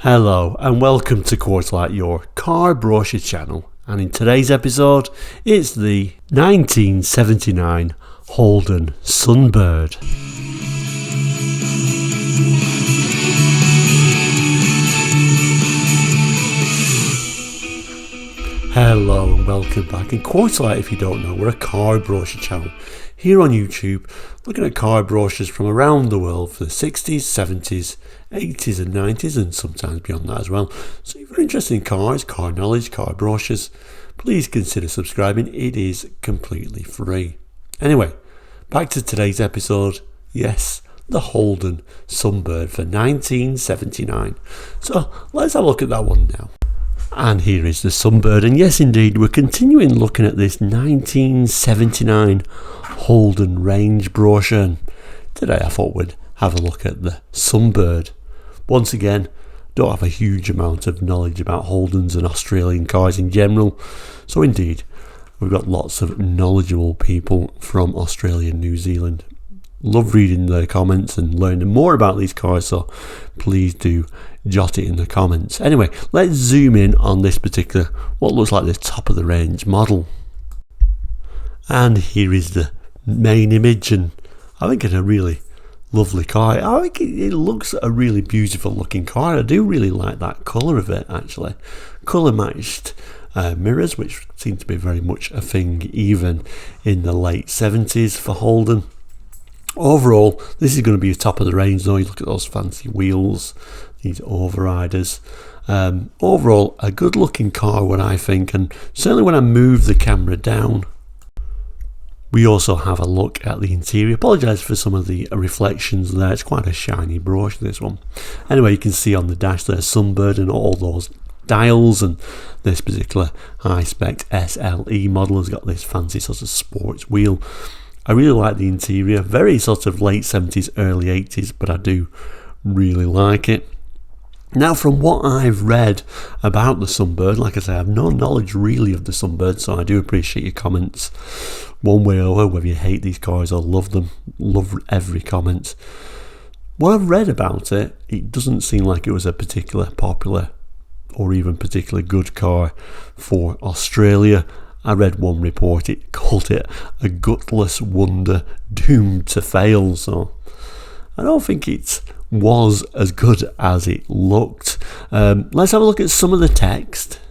Hello and welcome to Quartzlight, your car brochure channel, and in today's episode it's the 1979 Holden Sunbird. Hello and welcome back. In Quartzlight, if you don't know, we're a car brochure channel here on YouTube, looking at car brochures from around the world for the 60s, 70s, 80s and 90s and sometimes beyond that as well. So if you're interested in cars, car knowledge, car brochures, please consider subscribing. It is completely free. Anyway, back to today's episode. Yes, the Holden Sunbird for 1979. So let's have a look at that one now. And here is the Sunbird, and yes indeed, we're continuing looking at this 1979 Holden range brochure. And today I thought we'd have a look at the Sunbird. Once again, don't have a huge amount of knowledge about Holdens and Australian cars in general, so indeed we've got lots of knowledgeable people from Australia and New Zealand. Love reading their comments and learning more about these cars, so please do jot it in the comments. Anyway, let's zoom in on this particular, what looks like the top of the range model. And here is the main image, and I think it's a really lovely car. I think it looks a really beautiful looking car. I do really like that colour of it actually. Colour matched mirrors, which seem to be very much a thing even in the late 70s for Holden. Overall, this is going to be a top of the range though. You look at those fancy wheels, these overriders. Overall, a good looking car, what I think, and certainly when I move the camera down. We also have a look at the interior. Apologise for some of the reflections there. It's quite a shiny brochure, this one. Anyway, you can see on the dash there Sunbird and all those dials, and this particular high-spec SLE model has got this fancy sort of sports wheel. I really like the interior. Very sort of late 70s, early 80s, but I do really like it. Now, from what I've read about the Sunbird, like I say, I have no knowledge really of the Sunbird, so I do appreciate your comments one way or other, whether you hate these cars or love them. Love every comment. What I've read about it, it doesn't seem like it was a particular popular or even particularly good car for Australia. I read one report, it called it a gutless wonder doomed to fail, so I don't think it was as good as it looked. Let's have a look at some of the text.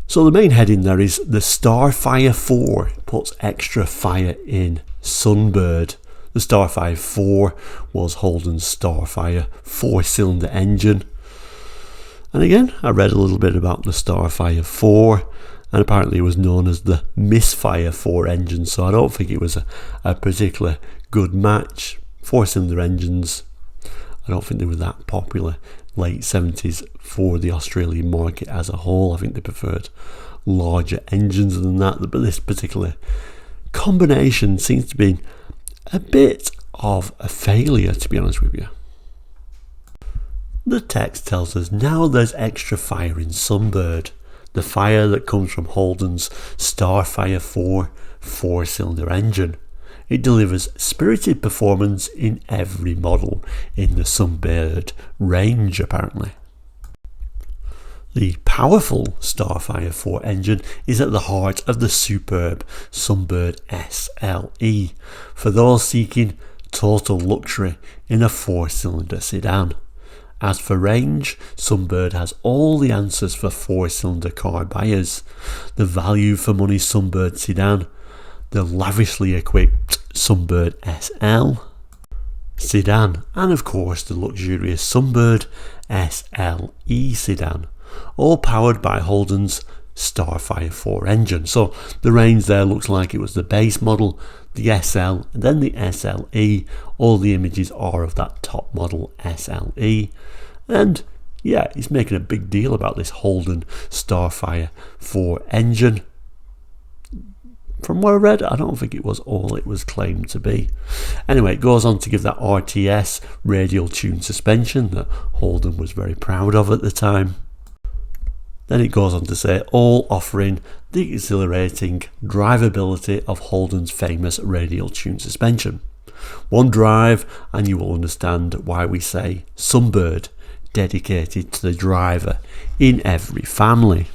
So the main heading there is the Starfire 4 puts extra fire in Sunbird. The Starfire 4 was Holden's Starfire 4-cylinder engine. And again, I read a little bit about the Starfire 4, and apparently it was known as the Misfire 4 engine, so I don't think it was a particularly good match. 4-cylinder engines, I don't think they were that popular late 70s for the Australian market as a whole. I think they preferred larger engines than that, but this particular combination seems to be a bit of a failure, to be honest with you. The text tells us now there's extra fire in Sunbird, the fire that comes from Holden's Starfire 4 4-cylinder engine. It delivers spirited performance in every model in the Sunbird range, apparently. The powerful Starfire 4 engine is at the heart of the superb Sunbird SLE for those seeking total luxury in a 4-cylinder sedan. As for range, Sunbird has all the answers for 4-cylinder car buyers. The value for money Sunbird sedan, the lavishly equipped Sunbird SL sedan, and of course the luxurious Sunbird SLE sedan, all powered by Holden's Starfire 4 engine. So the range there looks like it was the base model, the SL, and then the SLE. All the images are of that top model SLE, and yeah, he's making a big deal about this Holden Starfire 4 engine. From what I read, I don't think it was all it was claimed to be. Anyway, it goes on to give that RTS radial tune suspension that Holden was very proud of at the time. Then it goes on to say, all offering the exhilarating drivability of Holden's famous radial tune suspension. One drive and you will understand why we say Sunbird dedicated to the driver in every family.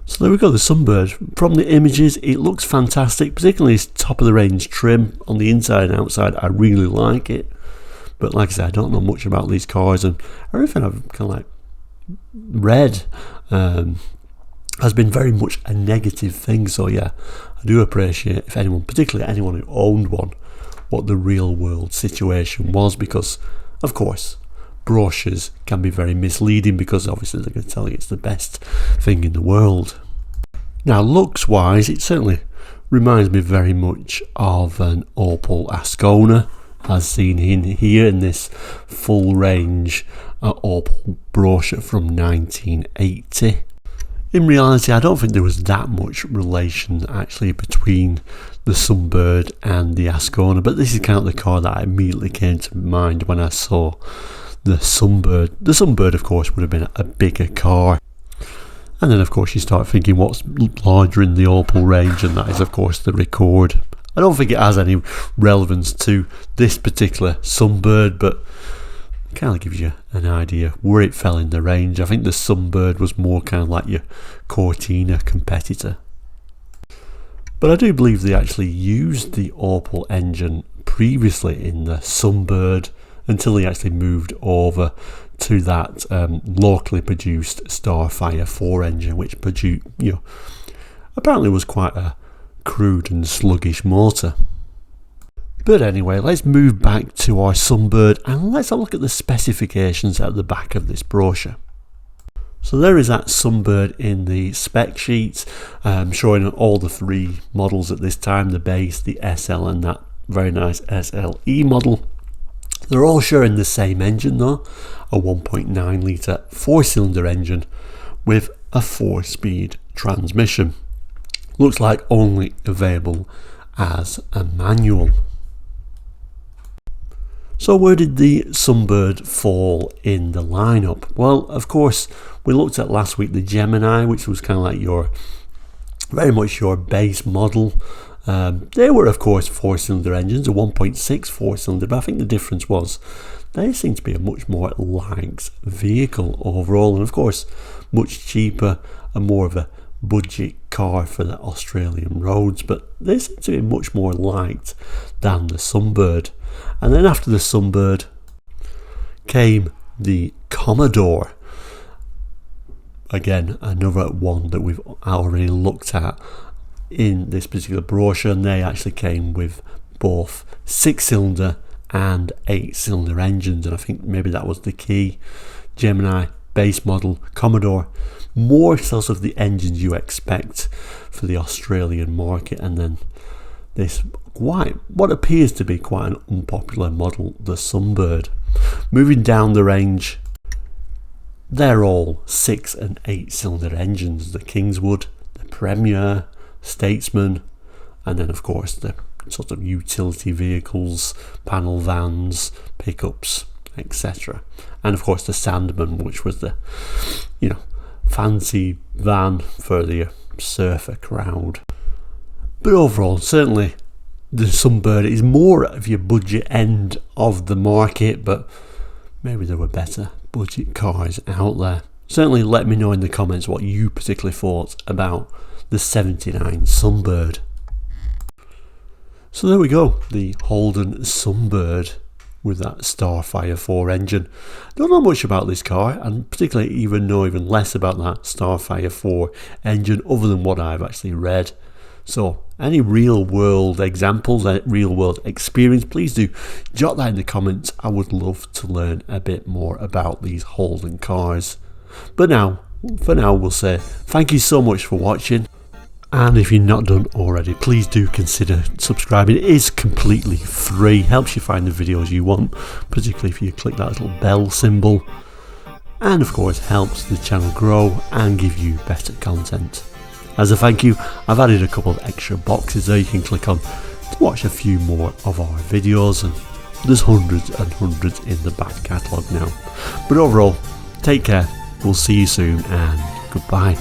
So there we go, the Sunbird. From the images, it looks fantastic, particularly its top of the range trim on the inside and outside. I really like it. But like I said, I don't know much about these cars, and everything I've kind of like read has been very much a negative thing. So yeah, I do appreciate if anyone, particularly anyone who owned one, what the real world situation was, because of course brochures can be very misleading, because obviously they're going to tell you it's the best thing in the world. Now looks wise, it certainly reminds me very much of an Opel Ascona, as seen in here in this full range Opel brochure from 1980. In reality, I don't think there was that much relation actually between the Sunbird and the Ascona, but this is kind of the car that immediately came to mind when I saw the Sunbird. The Sunbird, of course, would have been a bigger car. And then, of course, you start thinking what's larger in the Opel range, and that is, of course, the Record. I don't think it has any relevance to this particular Sunbird, but it kind of gives you an idea where it fell in the range. I think the Sunbird was more kind of like your Cortina competitor. But I do believe they actually used the Opel engine previously in the Sunbird until they actually moved over to that locally produced Starfire 4 engine, which produced, apparently was quite a crude and sluggish motor. But anyway, let's move back to our Sunbird and let's have a look at the specifications at the back of this brochure. So there is that Sunbird in the spec sheet, showing all the three models at this time, the base, the SL and that very nice SLE model. They're all sharing the same engine though, a 1.9 litre 4-cylinder engine with a 4-speed transmission. Looks like only available as a manual. So where did the Sunbird fall in the lineup? Well, of course, we looked at last week the Gemini, which was kind of like very much your base model. They were, of course, 4-cylinder engines, a 1.6 4-cylinder, but I think the difference was they seem to be a much more light vehicle overall, and of course, much cheaper and more of a budget car for the Australian roads, but they seem to be much more light than the Sunbird. And then after the Sunbird came the Commodore. Again, another one that we've already looked at in this particular brochure, and they actually came with both 6-cylinder and 8-cylinder engines, and I think maybe that was the key. Gemini, base model, Commodore, more sort of the engines you expect for the Australian market, and then this what appears to be quite an unpopular model, the Sunbird. Moving down the range, they're all 6 and 8-cylinder engines, the Kingswood, the Premier, Statesman, and then of course the sort of utility vehicles, panel vans, pickups, etc. And of course the Sandman, which was the fancy van for the surfer crowd. But overall, certainly the Sunbird is more of your budget end of the market, but maybe there were better budget cars out there. Certainly let me know in the comments what you particularly thought about the 79 Sunbird. So there we go, the Holden Sunbird with that Starfire 4 engine. Don't know much about this car, and particularly even less about that Starfire 4 engine other than what I've actually read. So any real world examples, real world experience, please do jot that in the comments. I would love to learn a bit more about these Holden cars. But for now we'll say thank you so much for watching, and if you're not done already, please do consider subscribing. It is completely free, helps you find the videos you want, particularly if you click that little bell symbol, and of course helps the channel grow and give you better content. As a thank you, I've added a couple of extra boxes there you can click on to watch a few more of our videos, and there's hundreds and hundreds in the back catalogue now. But overall, take care, we'll see you soon, and goodbye.